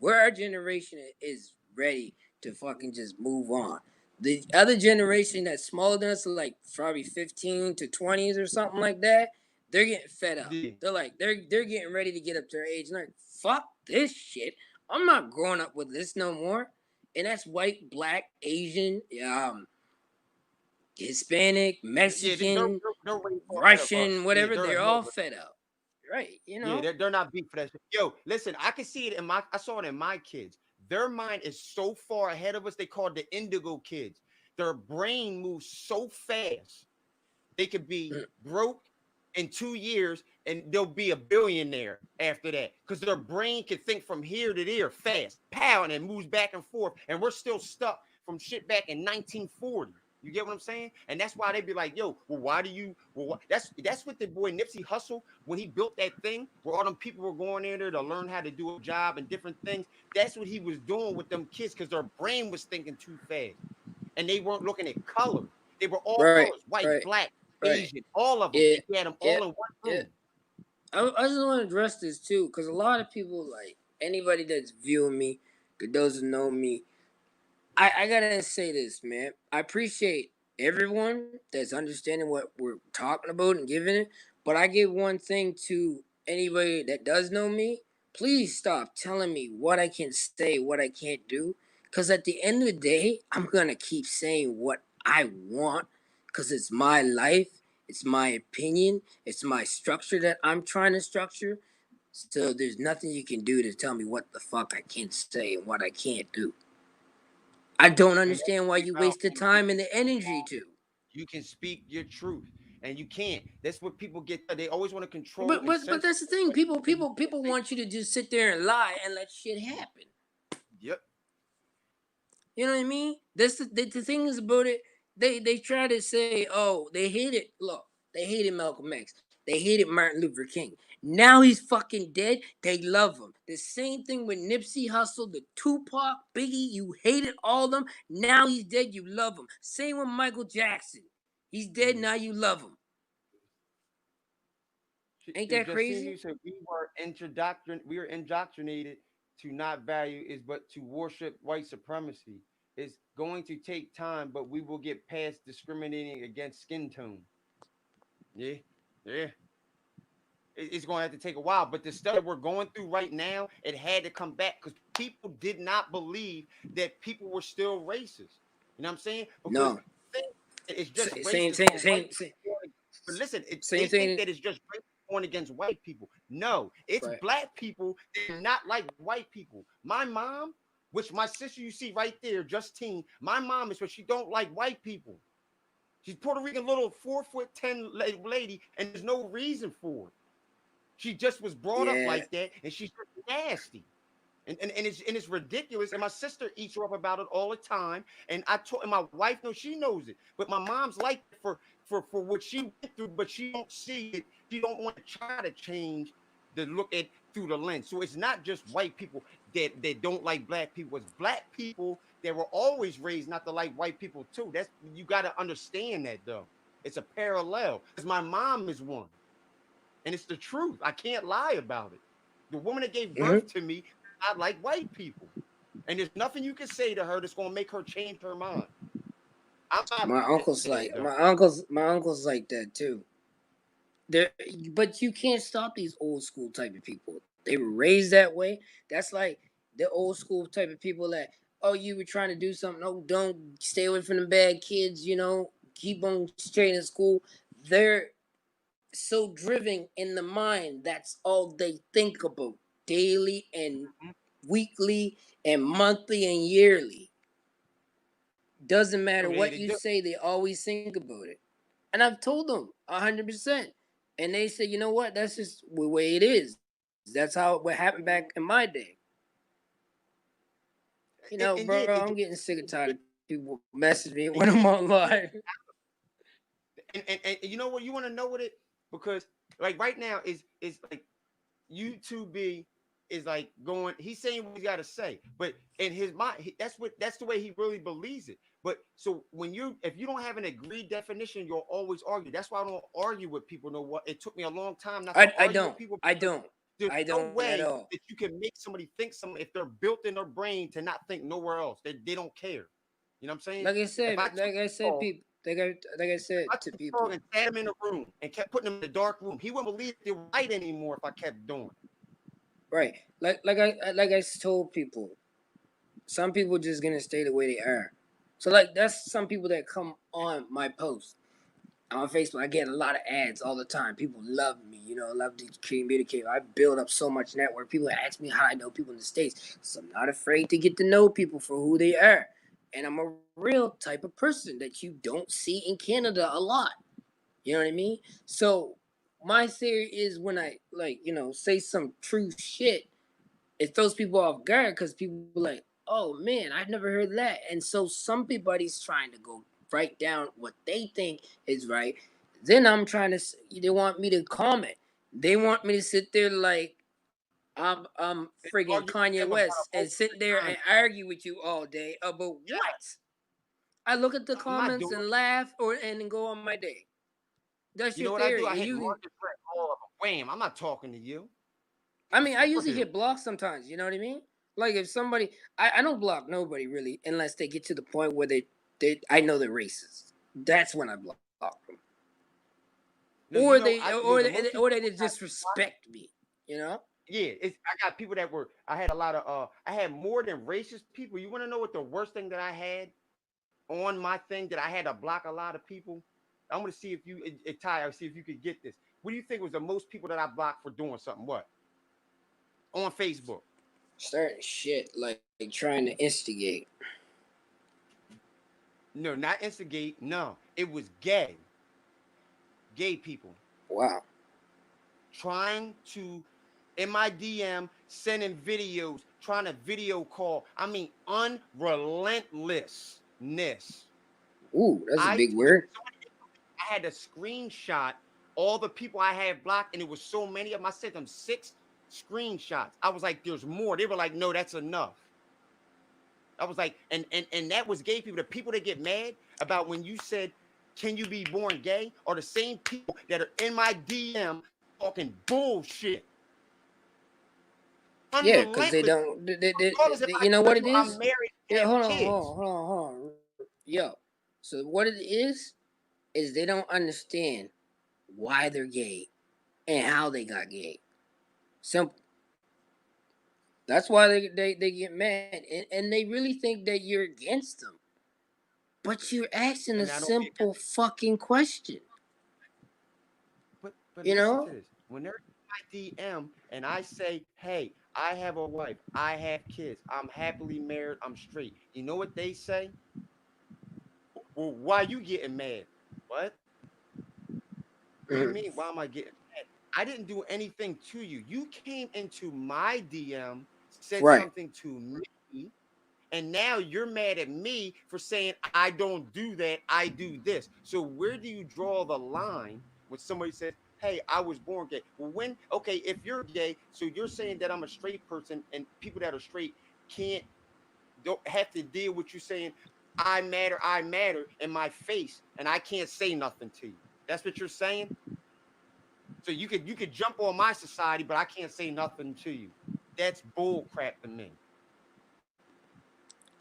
but our generation is ready to fucking just move on. The other generation that's smaller than us, like probably 15 to 20s or something like that, they're getting fed up. Yeah. They're getting ready to get up to their age and they're like, fuck this shit. I'm not growing up with this no more. And that's white, black, Asian, Hispanic, Yeah, Mexican, they're way far ahead of us. Russian, Yeah, whatever. they're They're ahead all of us. fed up, right? Yeah, they're not beat for that shit. Yo, listen, I can see it I saw it in my kids. Their mind is so far ahead of us. They call it the indigo kids. Their brain moves so fast. They could be broke in 2 years and they'll be a billionaire after that because their brain can think from here to there fast, pow, and it moves back and forth. And we're still stuck from shit back in 1940. You get what I'm saying? And that's why they be like, yo, well, why do you? Well, that's what the boy Nipsey Hussle when he built that thing where all them people were going in there to learn how to do a job and different things. That's what he was doing with them kids because their brain was thinking too fast and they weren't looking at colors. They were all Right, colors, white, right, black, right. Asian, all of them. Yeah, And he had them yeah, all in one yeah. room. I just want to address this too, because a lot of people, like anybody that's viewing me, that doesn't know me, I gotta say this, man. I appreciate everyone that's understanding what we're talking about and giving it. But I give one thing to anybody that does know me. Please stop telling me what I can say, what I can't do. Cause at the end of the day, I'm gonna keep saying what I want. Cause it's my life, it's my opinion, it's my structure that I'm trying to structure. So there's nothing you can do to tell me what the fuck I can say and what I can't do. I don't And that's understand what why we you found waste the when we time and the energy to. you can speak your truth. And you can't. That's what people get. They always want to control But and but but censor that's the you, thing. but People want you to just sit there and lie and let shit happen. yep. You know what I mean? The thing is about it. They try to say, oh, they hated. Look, they hated Malcolm X. They hated Martin Luther King. Now he's fucking dead. They love him. The same thing with Nipsey Hussle, the Tupac, Biggie. You hated all of them. Now he's dead. You love him. Same with Michael Jackson. He's dead. Mm. Now you love him. Ain't that Justine, crazy? you said we were indoctrinated to not value is but to worship white supremacy. It's going to take time, but we will get past discriminating against skin tone. Yeah, yeah. It's going to have to take a while. But the stuff that we're going through right now, it had to come back because people did not believe that people were still racist. You know what I'm saying? Because No. it's just Same racist thing. for white Same. people. But listen, Same they think thing. that it's just racist going against white people. No, it's Right. black people that are not like white people. My mom, which my sister you see right there, Justine, my mom is what she don't like white people. She's Puerto Rican little 4'10" lady, and there's no reason for it. She just was brought up Yeah. like that, and she's just nasty. And it's ridiculous. And my sister eats her up about it all the time. And I told and my wife knows she knows it. But my mom's like for what she went through, but she don't see it. She don't want to try to change the look at through the lens. So it's not just white people that don't like black people. It's black people that were always raised not to like white people too. That's you got to understand that though. It's a parallel because my mom is one. And it's the truth. I can't lie about it. The woman that gave Hmm. birth to me, I like white people. And there's nothing you can say to her that's going to make her change her mind. I'm not My like uncle's that, like though. my uncle's like that too. There, but you can't stop these old school type of people. They were raised that way. That's like the old school type of people that, oh, you were trying to do something. Oh, don't stay away from the bad kids. Keep on straight in school. They're so driven in the mind. That's all they think about daily and weekly and monthly and yearly. Doesn't Oh, matter yeah, what they you do. say, they always think about it. And I've told them 100%. And they say, you know what? That's just the way it is. That's how what happened back in my day. And Bro, yeah, I'm getting sick of tired of people messaging me when I'm online. and you know what? You want to know what it because like right now is like YouTube be is like going. He's saying what he got to say, but in his mind, that's the way he really believes it. But so if you don't have an agreed definition, you'll always argue. That's why I don't argue with people. Know what? It took me a long time not to I argue with don't. people I because don't. there's I no don't at way all. that you can make somebody think something if they're built in their brain to not think nowhere else. They don't care. You know what I'm saying? If I took Paul, People, like I if said I to took Paul people, and sat him in a room and kept putting him in the dark room, he wouldn't believe they were right anymore if I kept doing it. right? Like I told people, some people just gonna stay the way they are. So like that's some people that come on my post on Facebook. I get a lot of ads all the time. People love me, love to communicate. I build up so much network. People ask me how I know people in the States. So I'm not afraid to get to know people for who they are. And I'm a real type of person that you don't see in Canada a lot. You know what I mean? So my theory is when I say some true shit, it throws people off guard because people like, oh man, I've never heard that. And so somebody's trying to go write down what they think is right. Then I'm trying to. They want me to comment. They want me to sit there like I'm And friggin' argue with Kanye them about West a and whole sit there time. and argue with you all day about what? I look at the I'm not comments doing and it. laugh and then go on my day. That's You your know what I do? theory. I And hit you, Marcus Red, all of them. Wham! I'm not talking to you. I The mean, I fuck usually you. hit block sometimes. You know what I mean? Like if somebody, I don't block nobody really unless they get to the point where they I know they're racist. That's when I block them, No, you know, or the most people they I got disrespect me. You know? yeah, I got people that were I had a lot of I had more than racist people. You want to know what the worst thing that I had on my thing that I had to block a lot of people? I'm gonna see if Ty, I'll see if you could get this. What do you think was the most people that I blocked for doing something? What? On Facebook. Starting shit like trying to instigate. No, not instigate. No, it was gay people Wow. trying to in my DM sending videos, trying to video call. I mean, unrelentlessness. Ooh, that's a I big it was word. so many, I had to screenshot all the people I had blocked, and it was so many of them. I sent them 6 screenshots. I was like, "There's more." They were like, "No, that's enough." I was like, and that was gay people. The people that get mad about when you said, "Can you be born gay?" are the same people that are in my DM talking bullshit, Yeah, because they unrelentless. don't. Regardless if I You know tell what it you I'm is? married and Yeah, have hold on, kids. hold on. Yo, so what it is they don't understand why they're gay and how they got gay. Simple. That's why they get mad and they really think that you're against them. But you're asking a And I don't be simple against. fucking question. But You listen to know? this. When they're in my DM and I say, "Hey, I have a wife, I have kids, I'm happily married, I'm straight," you know what they say? Well, why you getting mad? What? What do you Mhm. mean? Why am I getting mad? I didn't do anything to you. You came into my DM, said Right. something to me, and now you're mad at me for saying I don't do that. I do this. So where do you draw the line when somebody says, "Hey, I was born gay"? Well, okay, if you're gay, so you're saying that I'm a straight person, and people that are straight can't don't have to deal with you saying I matter in my face, and I can't say nothing to you. That's what you're saying. So you could jump on my society, but I can't say nothing to you. That's bull crap to me.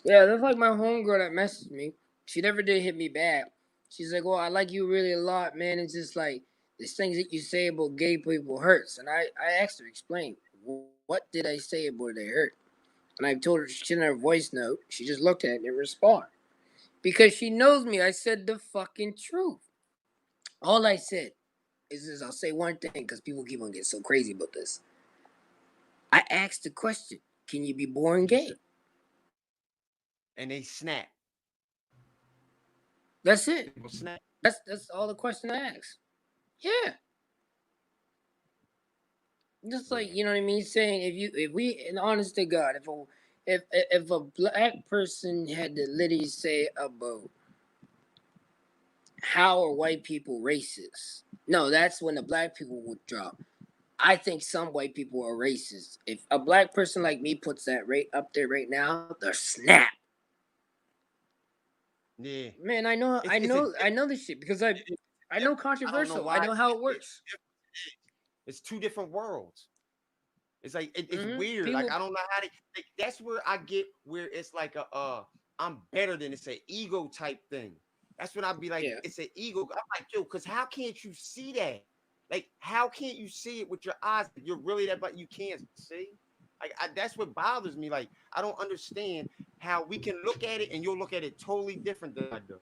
Yeah, that's like my homegirl that messaged me. She never did hit me back. She's like, "Well, I like you really a lot, man. It's just like these things that you say about gay people hurts." And I asked her to explain what did I say about they hurt. And I told her she sent her a voice note. She just looked at it and didn't respond because she knows me. I said the fucking truth. All I said is this. I'll say one thing because people keep on getting so crazy about this. I asked the question: can you be born You gay? said, and they snap. That's it. People snap. That's all the question I asked. Yeah. Just like Yeah. you know what I mean, saying if we and honest to God, if a black person had to literally say about how are white people racist, no, that's when the black people would drop. I think some white people are racist. If a black person like me puts that rate up there right now, they're snap. Yeah, Man, I know, it's a I know this shit because I know different. I don't know controversial. I why know how it works. it's two different worlds. It's like it's weird. Like People, I don't know how to. Like, that's where I get where it's like a I'm better than it's an ego type thing. That's when I'd be like, yeah, it's an ego. I'm like, yo, because how can't you see that? Like, how can't you see it with your eyes? You're really that, but you can't see. Like, that's what bothers me. Like, I don't understand how we can look at it and you'll look at it totally different than I do.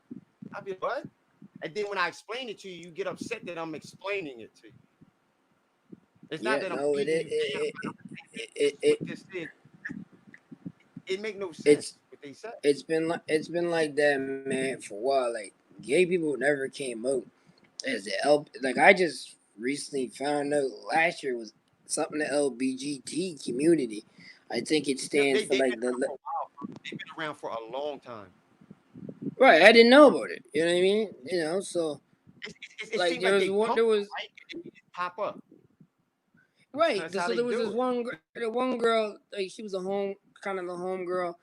I'd be like, what? And then when I explain it to you, you get upset that I'm explaining it to you. It's not yeah, that I'm no, beating you down, but I'm saying, hey, this is what this is. It make no it's sense what they say. it's been like that, man, for a while. Like gay people never came out as the L. Like I just recently found out last year was something the LBGT community. I think it No, stands for they've like been around for a while. Bro. They've been around for a long time. right. I didn't know about it. You know what I mean? You know, so It like seems like they come there up, was right, and then they just pop up. right. That's how So they there was do this it. the one girl. Like she was a home kind of the home girl,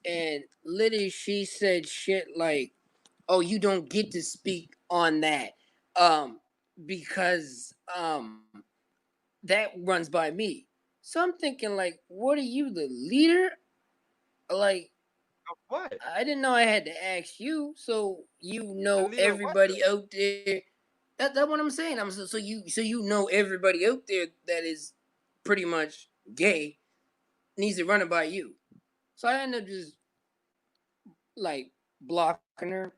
and literally she said shit like, "Oh, you don't get to speak on that, because that runs by me." So I'm thinking like, what are you, the leader? Like, What? I didn't know I had to ask you. So you The know leader of what? everybody out there. That's what I'm saying. So you know everybody out there that is pretty much gay needs to run it by you. So I ended up just like blocking her,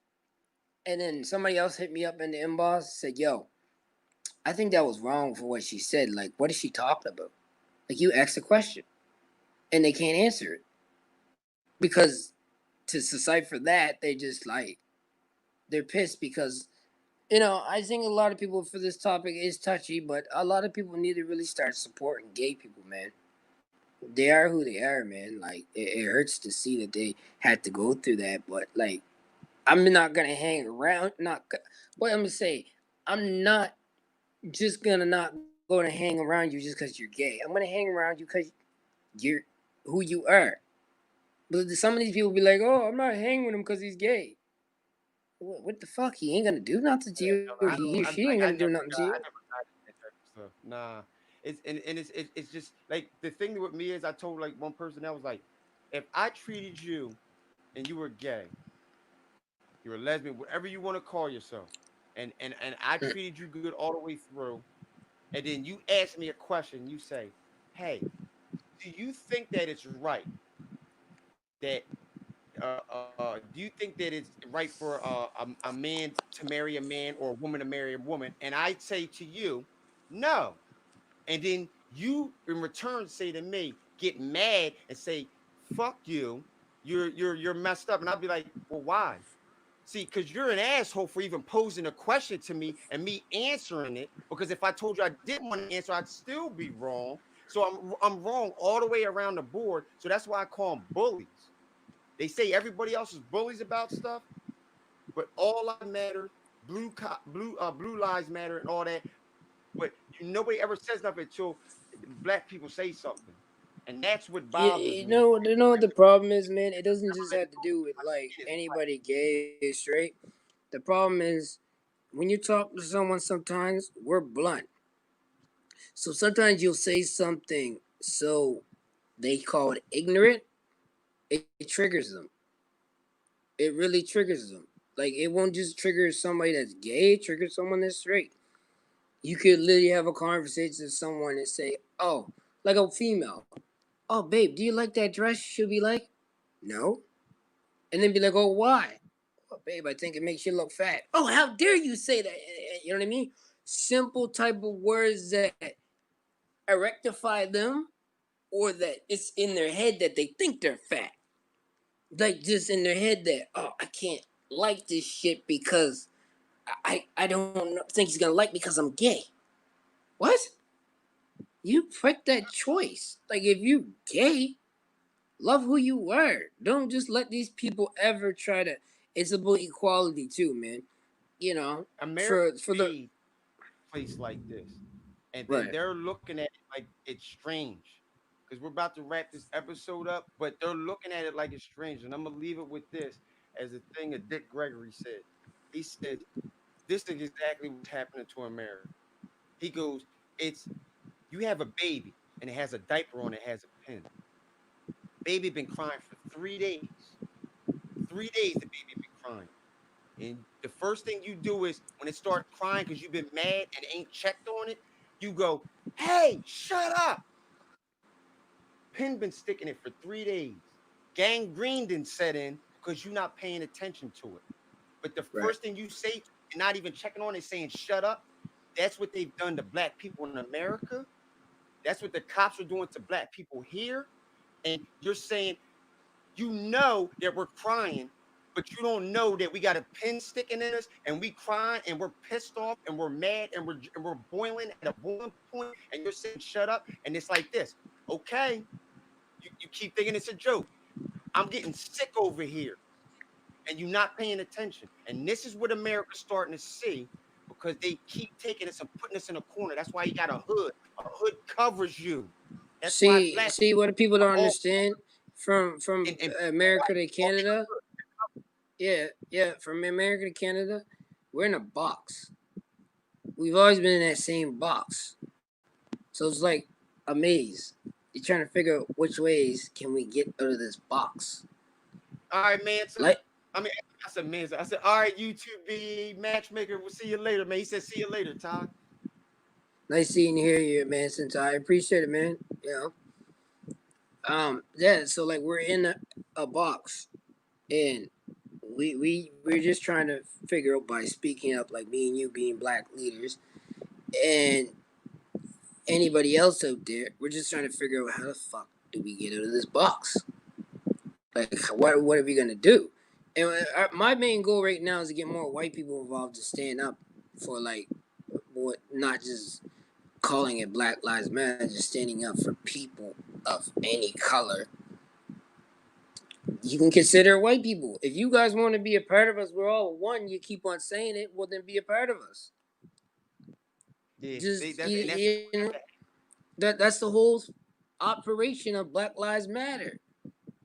and then somebody else hit me up in the inbox said, "Yo, I think that was wrong for what she said. Like, what is she talking about? Like, you asked a question and they can't answer it because to decipher that, they just like they're pissed because I think a lot of people for this topic is touchy, but a lot of people need to really start supporting gay people, man. They are who they are, man. Like it hurts to see that they had to go through that, but like I'm not gonna hang around. Not what I'm gonna say. I'm not just gonna not going to hang around you just because you're gay. I'm gonna hang around you because you're who you are. But some of these people be like, "Oh, I'm not hanging with him because he's gay." What the fuck? He ain't gonna do nothing to you. I He or don't. she ain't gonna do nothing to you. I never got into that type of stuff. Nah. It's just like the thing with me is I told like one person that was like, if I treated you and you were gay, you're a lesbian, whatever you want to call yourself, and I treated you good all the way through, and then you ask me a question, you say, "Hey, do you think that it's right that do you think that it's right for a man to marry a man or a woman to marry a woman?" And I say to you, "No." And then you in return say to me, get mad and say, "Fuck you. You're messed up." And I'll be like, "Well, why?" See, because you're an asshole for even posing a question to me and me answering it. Because if I told you I didn't want to answer, I'd still be wrong. So I'm wrong all the way around the board. So that's why I call them bullies. They say everybody else is bullies about stuff, but all lives matter, blue lives matter, and all that. But nobody ever says nothing until black people say something, and that's what bothers me. You know what the problem is, man. It doesn't just Never let have it to go do with because I like see it. anybody gay or straight. The problem is when you talk to someone. Sometimes we're blunt, so sometimes you'll say something so they call it ignorant. It triggers them. It really triggers them. Like it won't just trigger somebody that's gay. It triggers someone that's straight. You could literally have a conversation with someone and say, "Oh, like a female. Oh, babe, do you like that dress?" She'll be like, "No," and then be like, "Oh, why?" "Oh, babe, I think it makes you look fat." "Oh, how dare you say that?" You know what I mean? Simple type of words that rectify them, or that it's in their head that they think they're fat. Like just in their head that, "Oh, I can't like this shit because I don't think he's gonna like me because I'm gay." What? You pick that choice. Like if you gay, love who you are. Don't just let these people ever try to. It's about equality too, man. You know, America for the made a place like this. and then Right. they're looking at it like it's strange. Because we're about to wrap this episode up, but they're looking at it like it's strange. And I'm gonna leave it with this as a thing that Dick Gregory said. He said, "This is exactly what's happening to America." He goes, "It's you have a baby and it has a diaper on it, has a pin. Baby been crying for 3 days. 3 days the baby been crying. And the first thing you do is when it starts crying because you've been mad and ain't checked on it, you go, hey, shut up. Pin been sticking it for 3 days. Gangrene didn't set in because you're not paying attention to it. But the Right. first thing you say and not even checking on it, saying shut up, that's what they've done to black people in America. That's what the cops are doing to black people here. And you're saying, you know that we're crying, but you don't know that we got a pin sticking in us and we crying and we're pissed off and we're mad and we're boiling at a boiling point and you're saying shut up. And it's like this. Okay, you keep thinking it's a joke. I'm getting sick over here and you're not paying attention. And this is what America's starting to see because they keep taking us and putting us in a corner. That's why you got a hood. A hood covers you. That's why black See what the people are don't all understand from and America to all Canada. Yeah, yeah, from America to Canada, we're in a box. We've always been in that same box. So it's like a maze. You're trying to figure out which ways can we get out of this box. all right, man. So Like, I mean, I said, man. I said, all right, YouTube be matchmaker. We'll see you later, man. He said, see you later, Todd. nice seeing you here, man. Since I appreciate it, man. You know, yeah. So like, we're in a box, and we're just trying to figure out by speaking up, like me and you being black leaders, and anybody else out there. We're just trying to figure out how the fuck do we get out of this box. Like, what are we gonna do? And my main goal right now is to get more white people involved to stand up for like what, not just calling it Black Lives Matter, just standing up for people of any color. You can consider white people. If you guys want to be a part of us, we're all one. You keep on saying it, well then be a part of us. Yeah, Just and that's just you know, that's the whole operation of Black Lives Matter.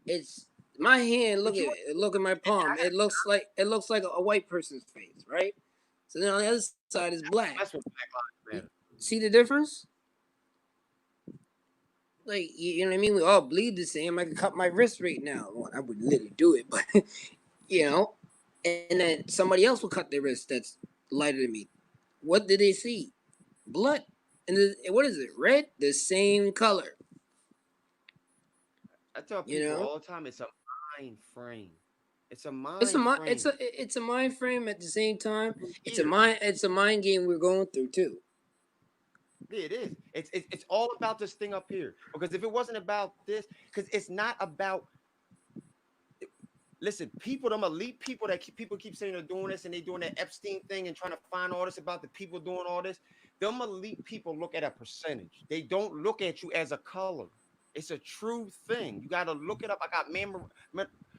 It's my hand. but Look at you it. Look at my palm. It looks like a white person's face, right? So then on the other side is black. that's what Black Lives Matter. See the difference? Like you know what I mean? We all bleed the same. I could cut my wrist right now. Well, I would literally do it, but you know. And then somebody else will cut their wrist that's lighter than me. What did they see? Blood. And what is it? Red? The same color. I tell You people know. all the time, it's a mind frame. It's a mind frame. It's a mind frame at the same time. Here, It's a mind game we're going through too. yeah, it is. It's all about this thing up here. Because if it wasn't about this, because it's not about listen, people, them elite people that people keep saying they're doing this and they doing that Epstein thing and trying to find all this about the people doing all this. Them elite people look at a percentage. They don't look at you as a color. It's a true thing. You got to look it up. I got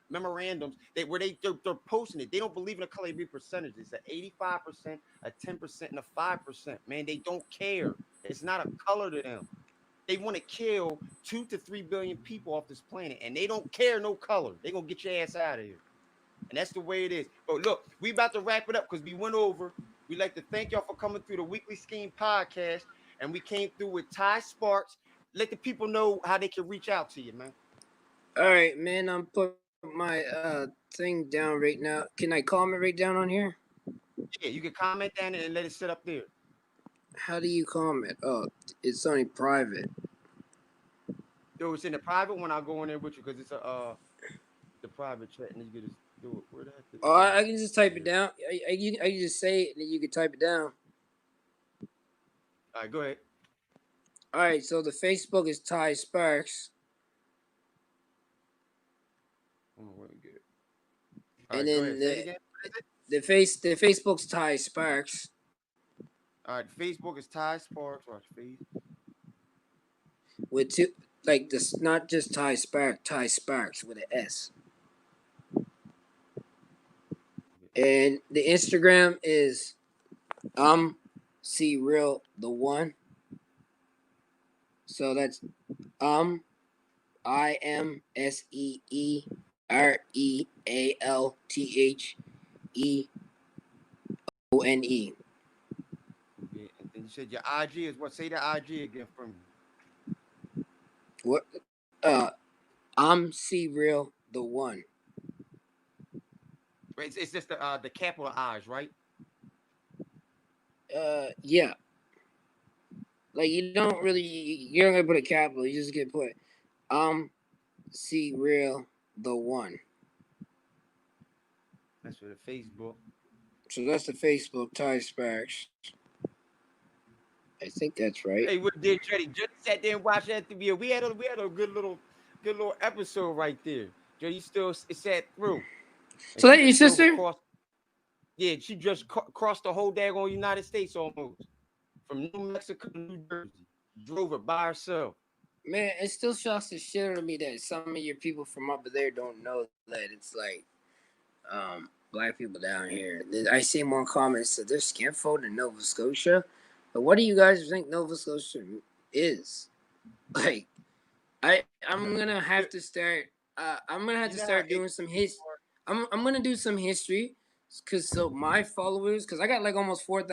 memorandums where they're posting it. They don't believe in a color. They be percentages. It's an 85%, a 10%, and a 5%. Man, they don't care. It's not a color to them. They want to kill 2 to 3 billion people off this planet, and they don't care no color. They gonna get your ass out of here, and that's the way it is. But look, we about to wrap it up because we went over. We'd like to thank y'all for coming through the Weekly Scheme podcast, and we came through with Ty Sparks. Let the people know how they can reach out to you, man. All right, man. I'm putting my thing down right now. Can I comment right down on here? Yeah, you can comment down there and let it sit up there. How do you comment? Oh, it's only private. Yo, it's in the private one. I'll go in there with you because it's a the private chat, and you can just do it. Where the heck did it Oh, go? I can just type it down. I can just say it and then you can type it down. All right, go ahead. All right, so the Facebook is Ty Sparks, Oh, where we get it? All and right, go then ahead. Say it again. the Facebook's Ty Sparks. All right, Facebook is Ty Sparks. Watch face. With two, like this, not just Ty Sparks with an S. And the Instagram is see real the one. So that's IMSEEREALTHEONE. Yeah, and then you said your IG is what? Say the IG again for me. What? Uh, I'm C Real the one. It's just the capital I's, right? Yeah. Like you don't really, you don't gonna put a capital. You just get put C Real the one. That's for the Facebook. So that's the Facebook Ty Sparks. I think that's right. Hey, what did Jody? Jody sat there and watched that video. We had a good little episode right there. Jody still it sat through, and So she that your just drove sister? across. Yeah, she just crossed the whole daggone United States almost from New Mexico to New Jersey. Drove it by herself. Man, it still shocks the shit out of me that some of your people from up there don't know that it's like black people down here. I see one comment said there's skinfolk in Nova Scotia. But what do you guys think Nova Scotia is? Like I'm No, gonna have to start I'm gonna have you to know how start doing some I'm gonna do some history because so my followers because I got like almost 4,000